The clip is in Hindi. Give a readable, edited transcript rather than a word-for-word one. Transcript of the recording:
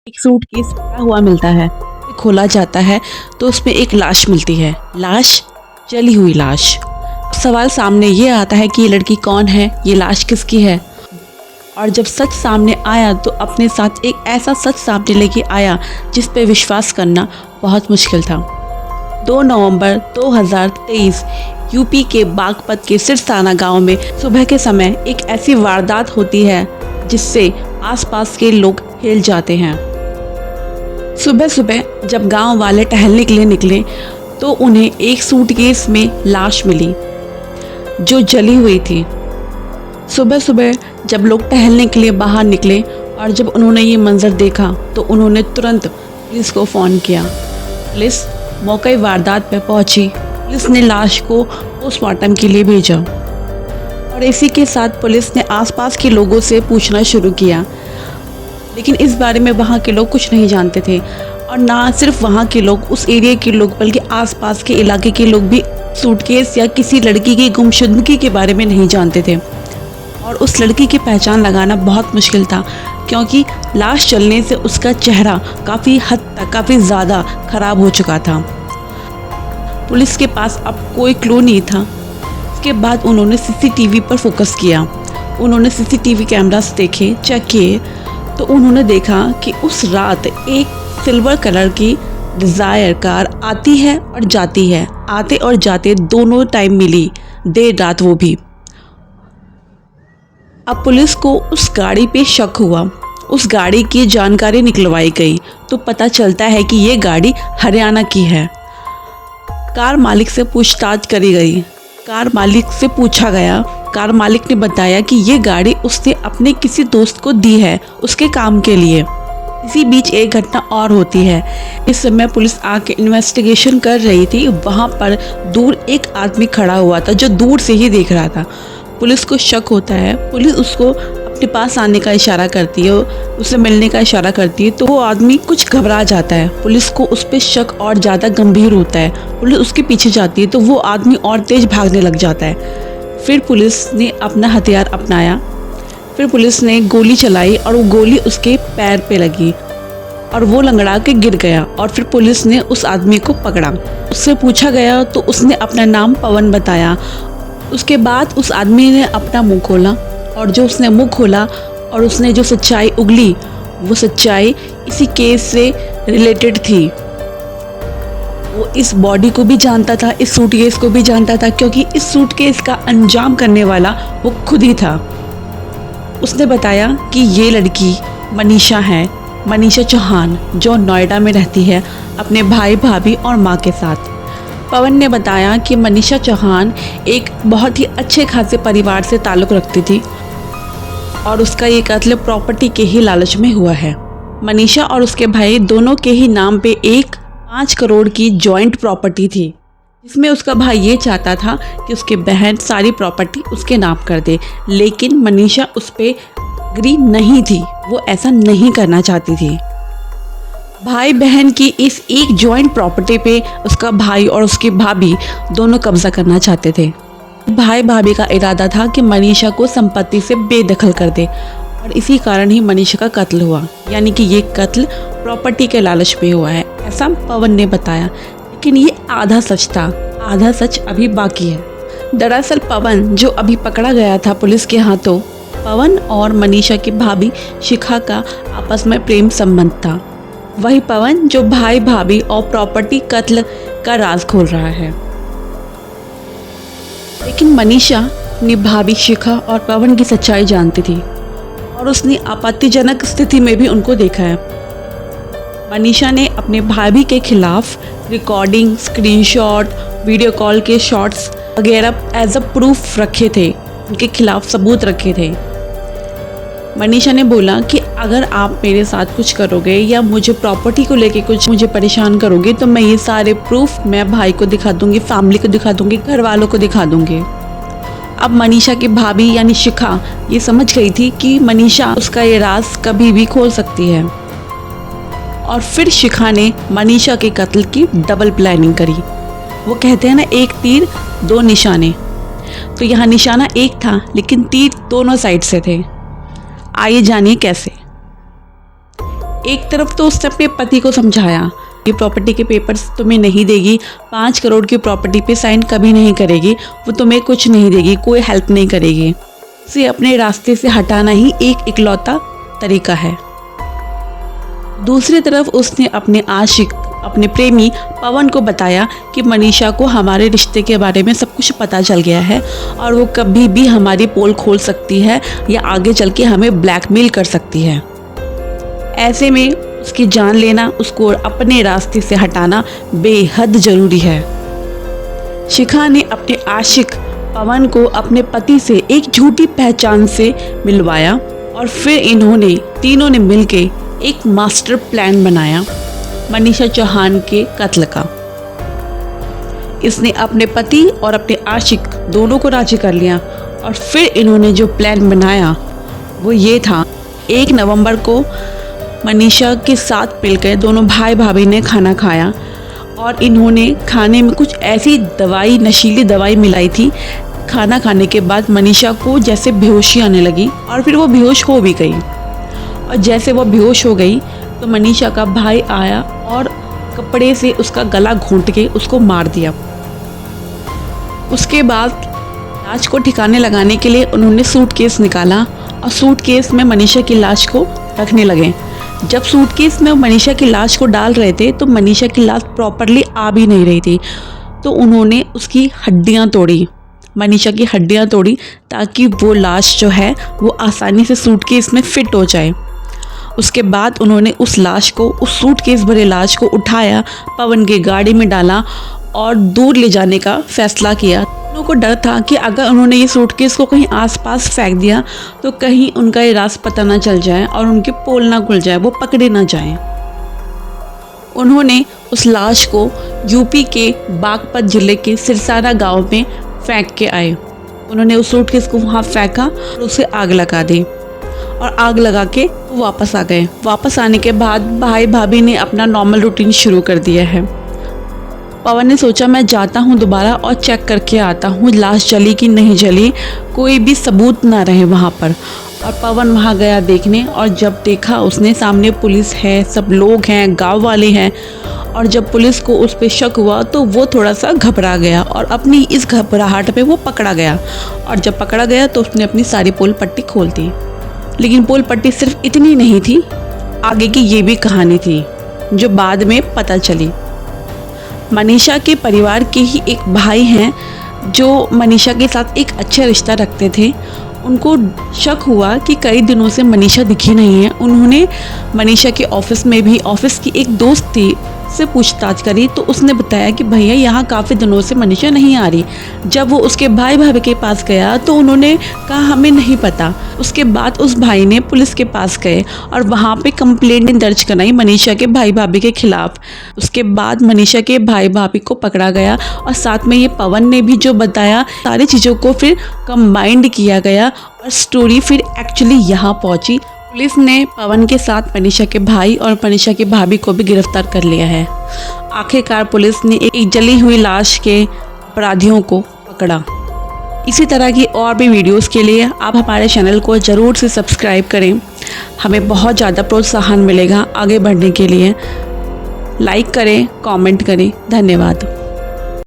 एक सूटकेस भरा हुआ मिलता है। खोला जाता है तो उसमें एक लाश मिलती है। लाश, जली हुई लाश। सवाल सामने ये आता है कि ये लड़की कौन है, ये लाश किसकी है। और जब सच सामने आया तो अपने साथ एक ऐसा सच सामने लेके आया जिस पे विश्वास करना बहुत मुश्किल था। 2 नवंबर 2023 यूपी के बागपत के सिरसाना गांव में सुबह के समय एक ऐसी वारदात होती है जिससे आसपास के लोग हिल जाते हैं। सुबह सुबह जब गांव वाले टहलने के लिए निकले तो उन्हें एक सूटकेस में लाश मिली जो जली हुई थी। सुबह सुबह जब लोग टहलने के लिए बाहर निकले और जब उन्होंने ये मंजर देखा तो उन्होंने तुरंत पुलिस को फ़ोन किया। पुलिस मौके वारदात पर पहुंची। पुलिस ने लाश को पोस्टमार्टम के लिए भेजा और इसी के साथ पुलिस ने आसपास के लोगों से पूछना शुरू किया, लेकिन इस बारे में वहाँ के लोग कुछ नहीं जानते थे। और ना सिर्फ वहाँ के लोग, उस एरिया के लोग, बल्कि आसपास के इलाके के लोग भी सूटकेस या किसी लड़की की गुमशुदगी के बारे में नहीं जानते थे। और उस लड़की की पहचान लगाना बहुत मुश्किल था क्योंकि लाश जलने से उसका चेहरा काफ़ी हद तक, काफ़ी ज़्यादा ख़राब हो चुका था। पुलिस के पास अब कोई क्लू नहीं था। उसके बाद उन्होंने सीसीटीवी पर फोकस किया। उन्होंने सीसीटीवी कैमरास देखे, चेक किए, तो उन्होंने देखा कि उस रात एक सिल्वर कलर की डिज़ायर कार आती है और जाती है। आते और जाते दोनों टाइम मिली, देर रात वो भी। अब पुलिस को उस गाड़ी पे शक हुआ। उस गाड़ी की जानकारी निकलवाई गई तो पता चलता है कि ये गाड़ी हरियाणा की है। कार मालिक से पूछताछ करी गई। कार मालिक से पूछा गया। कार मालिक ने बताया कि ये गाड़ी उसने अपने किसी दोस्त को दी है उसके काम के लिए। इसी बीच एक घटना और होती है। इस समय पुलिस आके इन्वेस्टिगेशन कर रही थी। वहाँ पर दूर एक आदमी खड़ा हुआ था जो दूर से ही देख रहा था। पुलिस को शक होता है। पुलिस उसको अपने पास आने का इशारा करती है, उससे मिलने का इशारा करती है, तो वो आदमी कुछ घबरा जाता है। पुलिस को उस पर शक और ज़्यादा गंभीर होता है। पुलिस उसके पीछे जाती है तो वो आदमी और तेज भागने लग जाता है। फिर पुलिस ने अपना हथियार अपनाया। फिर पुलिस ने गोली चलाई और वो गोली उसके पैर पे लगी और वो लंगड़ा के गिर गया। और फिर पुलिस ने उस आदमी को पकड़ा। उससे पूछा गया तो उसने अपना नाम पवन बताया। उसके बाद उस आदमी ने अपना मुंह खोला और जो उसने मुंह खोला और उसने जो सच्चाई उगली वो सच्चाई इसी केस से रिलेटेड थी। वो इस बॉडी को भी जानता था, इस सूटकेस को भी जानता था, क्योंकि इस सूटकेस का अंजाम करने वाला वो खुद ही था। उसने बताया कि ये लड़की मनीषा है, मनीषा चौहान, जो नोएडा में रहती है अपने भाई भाभी और माँ के साथ। पवन ने बताया कि मनीषा चौहान एक बहुत ही अच्छे खासे परिवार से ताल्लुक़ रखती थी और उसका ये कत्ल प्रॉपर्टी के ही लालच में हुआ है। मनीषा और उसके भाई दोनों के ही नाम पे एक 5 करोड़ की जॉइंट प्रॉपर्टी थी, जिसमें उसका भाई ये चाहता था कि उसके बहन सारी प्रॉपर्टी उसके नाम कर दे, लेकिन मनीषा उस पर एग्री नहीं थी। वो ऐसा नहीं करना चाहती थी। भाई बहन की इस एक जॉइंट प्रॉपर्टी पे उसका भाई और उसकी भाभी दोनों कब्जा करना चाहते थे। भाई भाभी का इरादा था कि मनीषा को संपत्ति से बेदखल कर दे और इसी कारण ही मनीषा का कत्ल हुआ। यानी कि ये कत्ल प्रॉपर्टी के लालच में हुआ है, ऐसा पवन ने बताया। लेकिन ये आधा सच था, आधा सच अभी बाकी है। दरअसल पवन जो अभी पकड़ा गया था पुलिस के हाथों, पवन और मनीषा की भाभी शिखा का आपस में प्रेम संबंध था। वही पवन जो भाई भाभी और प्रॉपर्टी कत्ल का राज खोल रहा है। लेकिन मनीषा अपनी भाभी शिखा और पवन की सच्चाई जानती थी और उसने आपत्तिजनक स्थिति में भी उनको देखा है। मनीषा ने अपने भाभी के खिलाफ रिकॉर्डिंग, स्क्रीनशॉट, वीडियो कॉल के शॉट्स वगैरह एज अ प्रूफ रखे थे, उनके खिलाफ सबूत रखे थे। मनीषा ने बोला कि अगर आप मेरे साथ कुछ करोगे या मुझे प्रॉपर्टी को लेके कुछ मुझे परेशान करोगे तो मैं ये सारे प्रूफ मैं भाई को दिखा दूंगी, फैमिली को दिखा दूंगी, घर वालों को दिखा दूंगी। अब मनीषा की भाभी यानी शिखा ये समझ गई थी कि मनीषा उसका ये राज कभी भी खोल सकती है। और फिर शिखा ने मनीषा के कत्ल की डबल प्लानिंग करी। वो कहते हैं ना, एक तीर 2 निशाने। तो यहाँ निशाना एक था लेकिन तीर दोनों साइड से थे। आइए जानिए कैसे। एक तरफ तो उसने अपने पति को समझाया कि प्रॉपर्टी के पेपर्स तुम्हें नहीं देगी, 5 करोड़ की प्रॉपर्टी पे साइन कभी नहीं करेगी, वो तुम्हें कुछ नहीं देगी, कोई हेल्प नहीं करेगी। उसे अपने रास्ते से हटाना ही एक इकलौता तरीका है। दूसरी तरफ उसने अपने आशिक, अपने प्रेमी पवन को बताया कि मनीषा को हमारे रिश्ते के बारे में सब कुछ पता चल गया है और वो कभी भी हमारी पोल खोल सकती है या आगे चल के हमें ब्लैकमेल कर सकती है। ऐसे में उसकी जान लेना, उसको अपने रास्ते से हटाना बेहद ज़रूरी है। शिखा ने अपने आशिक पवन को अपने पति से एक झूठी पहचान से मिलवाया और फिर इन्होंने तीनों ने मिलके एक मास्टर प्लान बनाया मनीषा चौहान के कत्ल का। इसने अपने पति और अपने आशिक दोनों को राजी कर लिया और फिर इन्होंने जो प्लान बनाया वो ये था, 1 नवंबर को मनीषा के साथ मिलकर दोनों भाई भाभी ने खाना खाया और इन्होंने खाने में कुछ ऐसी दवाई, नशीली दवाई मिलाई थी। खाना खाने के बाद मनीषा को जैसे बेहोशी आने लगी और फिर वो बेहोश हो भी गई। और जैसे वो बेहोश हो गई तो मनीषा का भाई आया और कपड़े से उसका गला घोंट के उसको मार दिया। उसके बाद लाश को ठिकाने लगाने के लिए उन्होंने सूटकेस निकाला और सूटकेस में मनीषा की लाश को रखने लगे। जब सूटकेस में मनीषा की लाश को डाल रहे थे तो मनीषा की लाश प्रॉपरली आ भी नहीं रही थी, तो उन्होंने उसकी हड्डियां तोड़ी, मनीषा की हड्डियां तोड़ी ताकि वो लाश जो है वो आसानी से सूटकेस में फिट हो जाए। उसके बाद उन्होंने उस लाश को, उस सूटकेस भरे लाश को उठाया, पवन की गाड़ी में डाला और दूर ले जाने का फैसला किया। उन को डर था कि अगर उन्होंने ये सूटकेस को कहीं आसपास फेंक दिया तो कहीं उनका ये राज पता ना चल जाए और उनके पोल ना खुल जाए, वो पकड़े ना जाएं। उन्होंने उस लाश को यूपी के बागपत जिले के सिरसारा गांव में फेंक के आए। उन्होंने उस सूटकेस को वहाँ फेंका और उसे आग लगा दी और आग लगा के वापस आ गए। वापस आने के बाद भाई भाभी ने अपना नॉर्मल रूटीन शुरू कर दिया है। पवन ने सोचा मैं जाता हूँ दोबारा और चेक करके आता हूँ लाश जली कि नहीं जली, कोई भी सबूत ना रहे वहाँ पर। और पवन वहाँ गया देखने और जब देखा उसने सामने पुलिस है, सब लोग हैं, गांव वाले हैं, और जब पुलिस को उस पर शक हुआ तो वो थोड़ा सा घबरा गया और अपनी इस घबराहट पे वो पकड़ा गया। और जब पकड़ा गया तो उसने अपनी सारी पोल पट्टी खोल दी। लेकिन पोल पट्टी सिर्फ इतनी नहीं थी, आगे की ये भी कहानी थी जो बाद में पता चली। मनीषा के परिवार के ही एक भाई हैं जो मनीषा के साथ एक अच्छा रिश्ता रखते थे। उनको शक हुआ कि कई दिनों से मनीषा दिखी नहीं है। उन्होंने मनीषा के ऑफिस में भी, ऑफिस की एक दोस्त थी, से पूछताछ करी तो उसने बताया कि भैया यहाँ काफ़ी दिनों से मनीषा नहीं आ रही। जब वो उसके भाई भाभी के पास गया तो उन्होंने कहा हमें नहीं पता। उसके बाद उस भाई ने पुलिस के पास गए और वहाँ पे कंप्लेंट दर्ज कराई मनीषा के भाई भाभी के खिलाफ। उसके बाद मनीषा के भाई भाभी को पकड़ा गया और साथ में ये पवन ने भी जो बताया, सारी चीज़ों को फिर कंबाइंड किया गया और स्टोरी फिर एक्चुअली यहाँ पहुँची। पुलिस ने पवन के साथ मनीषा के भाई और मनीषा की भाभी को भी गिरफ्तार कर लिया है। आखिरकार पुलिस ने एक जली हुई लाश के अपराधियों को पकड़ा। इसी तरह की और भी वीडियोस के लिए आप हमारे चैनल को ज़रूर से सब्सक्राइब करें। हमें बहुत ज़्यादा प्रोत्साहन मिलेगा आगे बढ़ने के लिए। लाइक करें, कमेंट करें। धन्यवाद।